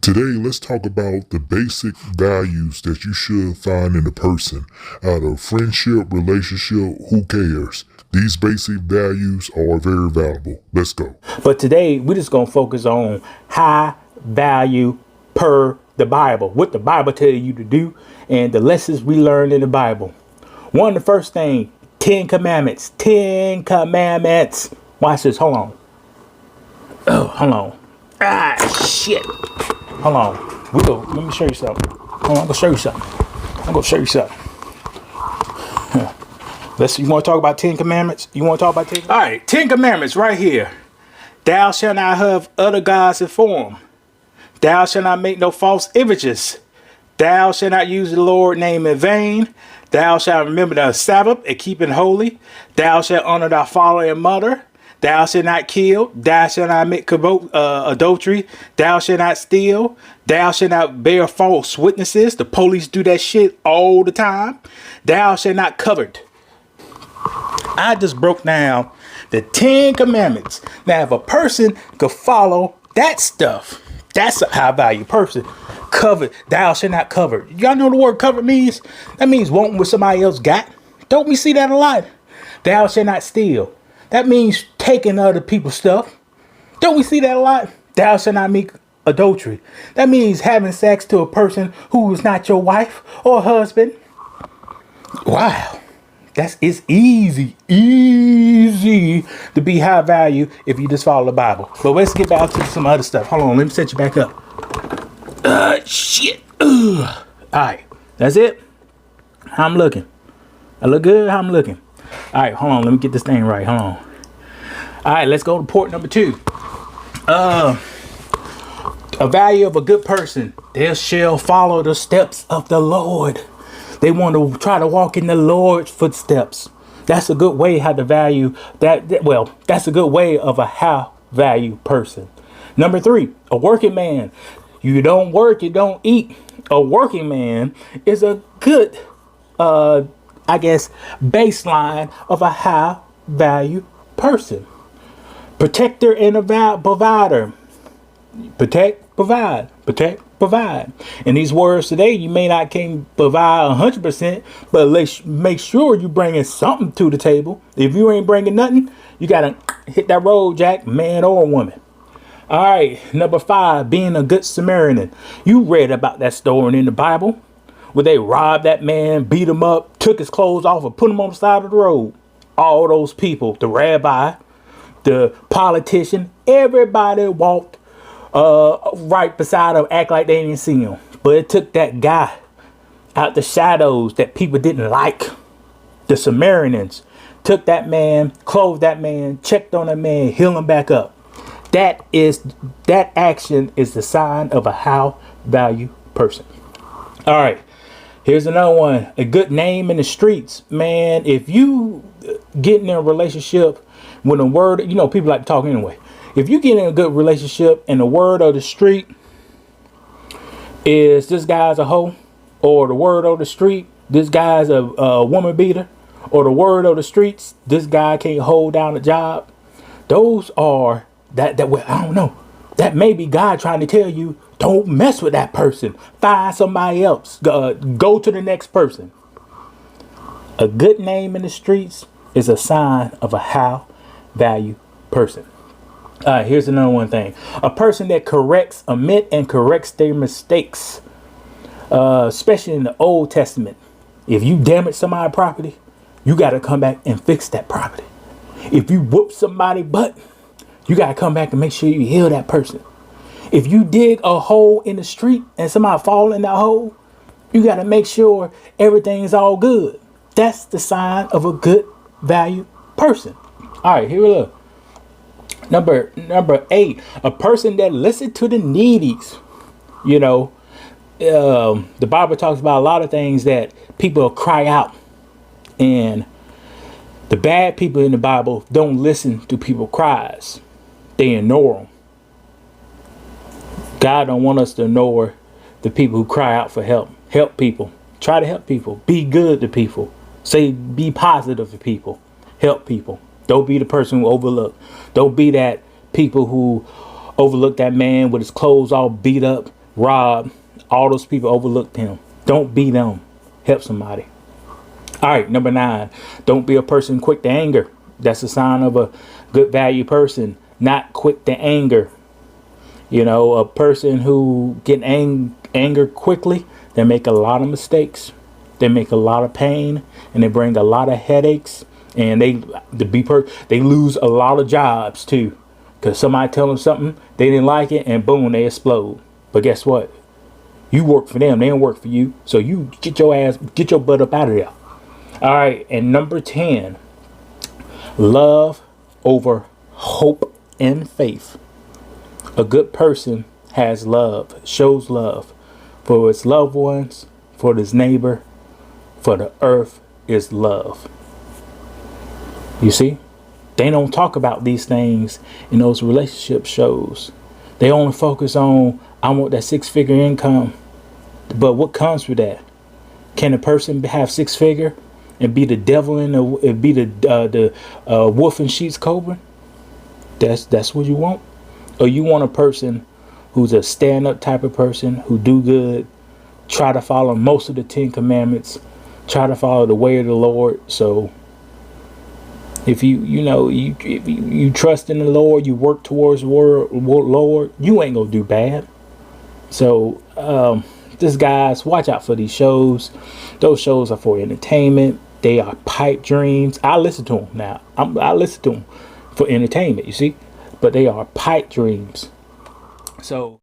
Today, let's talk about the basic values that you should find in a person. Out of friendship, relationship, who cares? These basic values are very valuable. Let's go. But today, we're just going to focus on high value per the Bible, what the Bible tells you to do, and the lessons we learned in the Bible. One of the first thing, 10 commandments. 10 commandments. Watch this. Hold on. Oh, hold on. Ah, shit. Hold on. Let me show you something. Hold on, I'm gonna show you something. You want to talk about 10 commandments? You want to talk about 10? All right, 10 commandments right here. Thou shalt not have other gods in form. Thou shalt not make no false images. Thou shalt not use the Lord's name in vain. Thou shalt remember the Sabbath and keep it holy. Thou shalt honor thy father and mother. Thou shalt not kill. Thou shalt not make adultery. Thou shalt not steal. Thou shalt not bear false witnesses. The police do that shit all the time. Thou shalt not covet. I just broke down the 10 commandments. Now, if a person could follow that stuff, that's a high value person. Covet. Thou shalt not covet. Y'all know the word covet means? That means wanting what somebody else got. Don't we see that a lot? Thou shalt not steal. That means taking other people's stuff. Don't we see that a lot? Thou shalt not make adultery. That means having sex to a person who is not your wife or husband. Wow. It's easy to be high value if you just follow the Bible. But let's get back to some other stuff. Hold on, let me set you back up. Shit. Ugh. All right, that's it. How I'm looking? I look good? How I'm looking? All right, hold on. Let me get this thing right. Hold on. All right, let's go to point number 2. A value of a good person. They shall follow the steps of the Lord. They want to try to walk in the Lord's footsteps. That's a good way how to value that. Well, that's a good way of a high value person. Number 3, a working man. You don't work, you don't eat. A working man is a good, baseline of a high value person. Protector and a provider. Protect, provide. And these words today, you may not can provide 100%, but let's make sure you're bringing something to the table. If you ain't bringing nothing, you got to hit that road, Jack, man or woman. All right, number 5, being a good Samaritan. You read about that story in the Bible where they robbed that man, beat him up, took his clothes off and put him on the side of the road. All those people, the rabbi, the politician, everybody walked right beside him, act like they didn't see him. But it took that guy out the shadows that people didn't like. The Samaritans took that man, clothed that man, checked on that man, healed him back up. That action is the sign of a high value person. All right, here's another one. A good name in the streets. Man, if you get in a relationship with a word, people like to talk anyway. If you get in a good relationship and the word of the street is this guy's a hoe, or the word of the street, this guy's a woman beater, or the word of the streets, this guy can't hold down a job. Those are I don't know. That may be God trying to tell you, don't mess with that person. Find somebody else. Go to the next person. A good name in the streets is a sign of a high value person. All right, here's another one thing. A person that omit and corrects their mistakes, especially in the Old Testament. If you damage somebody's property, you got to come back and fix that property. If you whoop somebody's butt, you got to come back and make sure you heal that person. If you dig a hole in the street and somebody fall in that hole, you got to make sure everything's all good. That's the sign of a good value person. All right, here we go. Number 8, a person that listens to the needies. The Bible talks about a lot of things that people cry out. And the bad people in the Bible don't listen to people's cries. They ignore them. God don't want us to ignore the people who cry out for help. Help people. Try to help people. Be good to people. Be positive to people. Help people. Don't be the person who overlook. Don't be that people who overlook that man with his clothes all beat up robbed. All those people overlooked him. Don't be them. Help somebody. All right, number 9. Don't be a person quick to anger. That's a sign of a good value person. Not quick to anger. You know, a person who get anger quickly, they make a lot of mistakes. They make a lot of pain, and they bring a lot of headaches, and they lose a lot of jobs too, because somebody tell them something, they didn't like it, and boom, they explode. But guess what? You work for them, they don't work for you. So you get your butt up out of there. All right, and number 10, love over hope and faith. A good person has love, shows love for its loved ones, for his neighbor, for the earth is love. You see, they don't talk about these things in those relationship shows. They only focus on, I want that 6-figure income. But what comes with that? Can a person have 6-figure and be the devil and be the wolf in sheep's clothing? That's what you want? Or you want a person who's a stand-up type of person, who do good, try to follow most of the 10 commandments, try to follow the way of the Lord. So if you trust in the Lord, you work towards the Lord, you ain't gonna do bad. So just guys, watch out for these shows. Those shows are for entertainment. They are pipe dreams. I listen to them now. I listen to them for entertainment, you see, but they are pipe dreams. So